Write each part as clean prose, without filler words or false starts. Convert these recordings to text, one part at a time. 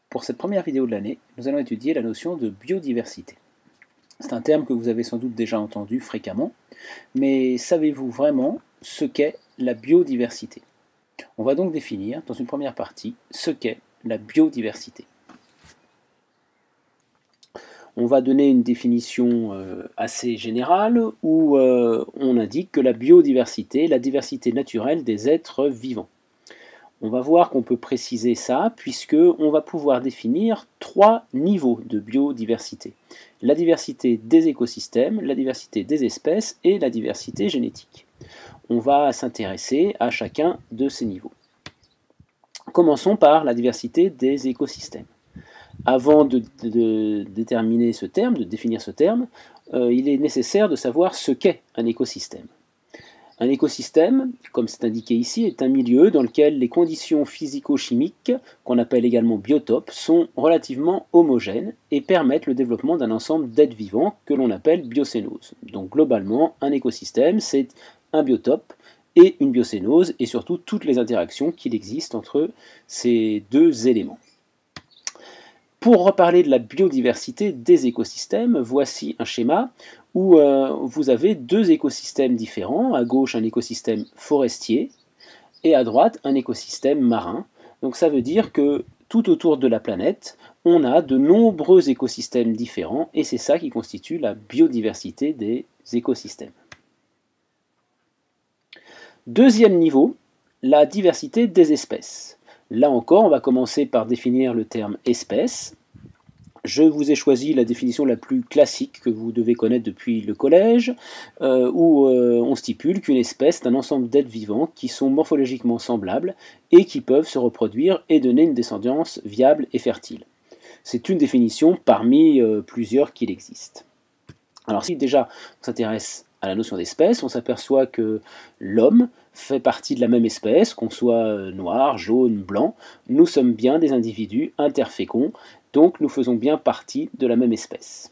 Pour cette première vidéo de l'année, nous allons étudier la notion de biodiversité. C'est un terme que vous avez sans doute déjà entendu fréquemment, mais savez-vous vraiment ce qu'est la biodiversité? On va donc définir, dans une première partie, ce qu'est la biodiversité. On va donner une définition assez générale où on indique que la biodiversité est la diversité naturelle des êtres vivants. On va voir qu'on peut préciser ça puisqu'on va pouvoir définir 3 niveaux de biodiversité. La diversité des écosystèmes, la diversité des espèces et la diversité génétique. On va s'intéresser à chacun de ces niveaux. Commençons par la diversité des écosystèmes. Avant de déterminer ce terme, de définir ce terme, il est nécessaire de savoir ce qu'est un écosystème. Un écosystème, comme c'est indiqué ici, est un milieu dans lequel les conditions physico-chimiques, qu'on appelle également biotopes, sont relativement homogènes et permettent le développement d'un ensemble d'êtres vivants que l'on appelle biocénose. Donc globalement, un écosystème, c'est un biotope et une biocénose, et surtout toutes les interactions qu'il existe entre ces deux éléments. Pour reparler de la biodiversité des écosystèmes, voici un schéma où vous avez deux écosystèmes différents. À gauche, un écosystème forestier et à droite, un écosystème marin. Donc ça veut dire que tout autour de la planète, on a de nombreux écosystèmes différents et c'est ça qui constitue la biodiversité des écosystèmes. Deuxième niveau, la diversité des espèces. Là encore, on va commencer par définir le terme espèce. Je vous ai choisi la définition la plus classique que vous devez connaître depuis le collège, où on stipule qu'une espèce est un ensemble d'êtres vivants qui sont morphologiquement semblables et qui peuvent se reproduire et donner une descendance viable et fertile. C'est une définition parmi plusieurs qu'il existe. Alors si déjà on s'intéresse à la notion d'espèce, on s'aperçoit que l'homme fait partie de la même espèce, qu'on soit noir, jaune, blanc. Nous sommes bien des individus interféconds, donc nous faisons bien partie de la même espèce.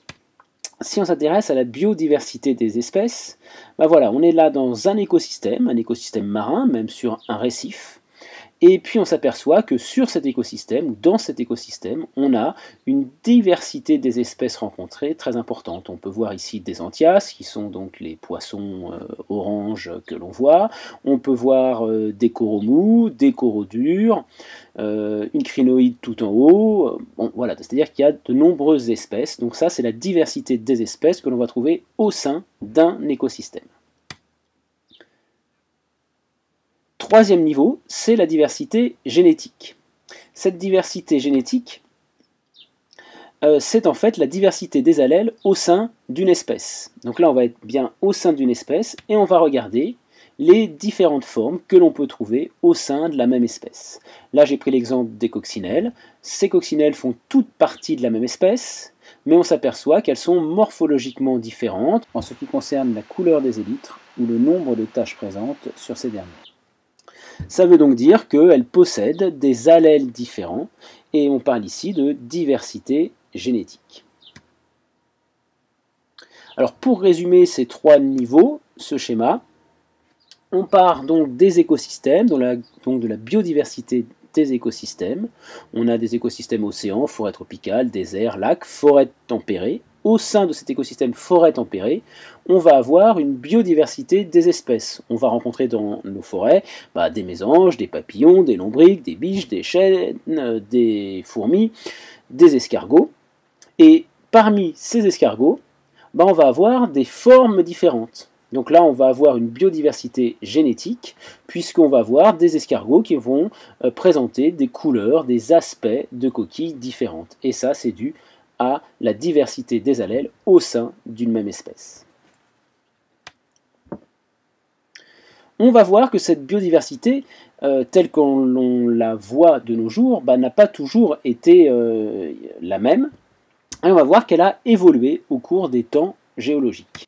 Si on s'intéresse à la biodiversité des espèces, ben voilà, on est là dans un écosystème marin, même sur un récif. Et puis on s'aperçoit que sur cet écosystème, ou dans cet écosystème, on a une diversité des espèces rencontrées très importante. On peut voir ici des anthias, qui sont donc les poissons oranges que l'on voit. On peut voir des coraux mous, des coraux durs, une crinoïde tout en haut. Bon, voilà, c'est-à-dire qu'il y a de nombreuses espèces. Donc ça, c'est la diversité des espèces que l'on va trouver au sein d'un écosystème. Troisième niveau, c'est la diversité génétique. Cette diversité génétique, c'est en fait la diversité des allèles au sein d'une espèce. Donc là, on va être bien au sein d'une espèce et on va regarder les différentes formes que l'on peut trouver au sein de la même espèce. Là, j'ai pris l'exemple des coccinelles. Ces coccinelles font toutes partie de la même espèce, mais on s'aperçoit qu'elles sont morphologiquement différentes en ce qui concerne la couleur des élytres ou le nombre de taches présentes sur ces dernières. Ça veut donc dire qu'elles possèdent des allèles différents, et on parle ici de diversité génétique. Alors pour résumer ces 3 niveaux, ce schéma, on part donc des écosystèmes, donc de la biodiversité des écosystèmes. On a des écosystèmes océans, forêts tropicales, déserts, lacs, forêts tempérées. Au sein de cet écosystème forêt tempérée, on va avoir une biodiversité des espèces. On va rencontrer dans nos forêts des mésanges, des papillons, des lombrics, des biches, des chênes, des fourmis, des escargots. Et parmi ces escargots, on va avoir des formes différentes. Donc là, on va avoir une biodiversité génétique, puisqu'on va avoir des escargots qui vont présenter des couleurs, des aspects de coquilles différentes. Et ça, c'est dû à la diversité des allèles au sein d'une même espèce. On va voir que cette biodiversité, telle qu'on la voit de nos jours, n'a pas toujours été la même. Et on va voir qu'elle a évolué au cours des temps géologiques.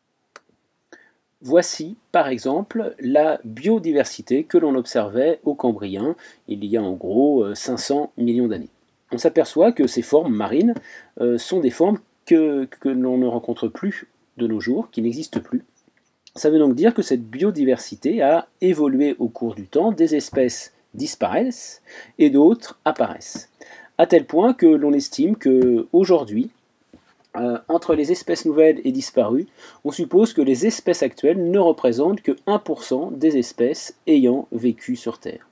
Voici, par exemple, la biodiversité que l'on observait au Cambrien il y a en gros 500 millions d'années. On s'aperçoit que ces formes marines sont des formes que l'on ne rencontre plus de nos jours, qui n'existent plus. Ça veut donc dire que cette biodiversité a évolué au cours du temps, des espèces disparaissent et d'autres apparaissent. à tel point que l'on estime qu'aujourd'hui, entre les espèces nouvelles et disparues, on suppose que les espèces actuelles ne représentent que 1% des espèces ayant vécu sur Terre.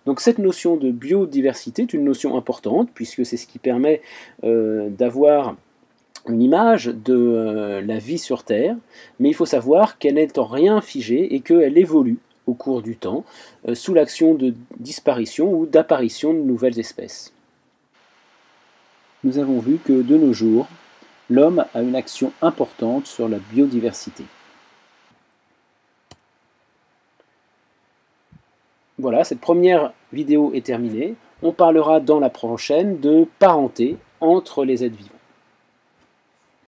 Donc cette notion de biodiversité est une notion importante, puisque c'est ce qui permet d'avoir une image de la vie sur Terre, mais il faut savoir qu'elle n'est en rien figée et qu'elle évolue au cours du temps, sous l'action de disparition ou d'apparition de nouvelles espèces. Nous avons vu que de nos jours, l'homme a une action importante sur la biodiversité. Voilà, cette première vidéo est terminée. On parlera dans la prochaine de parenté entre les êtres vivants.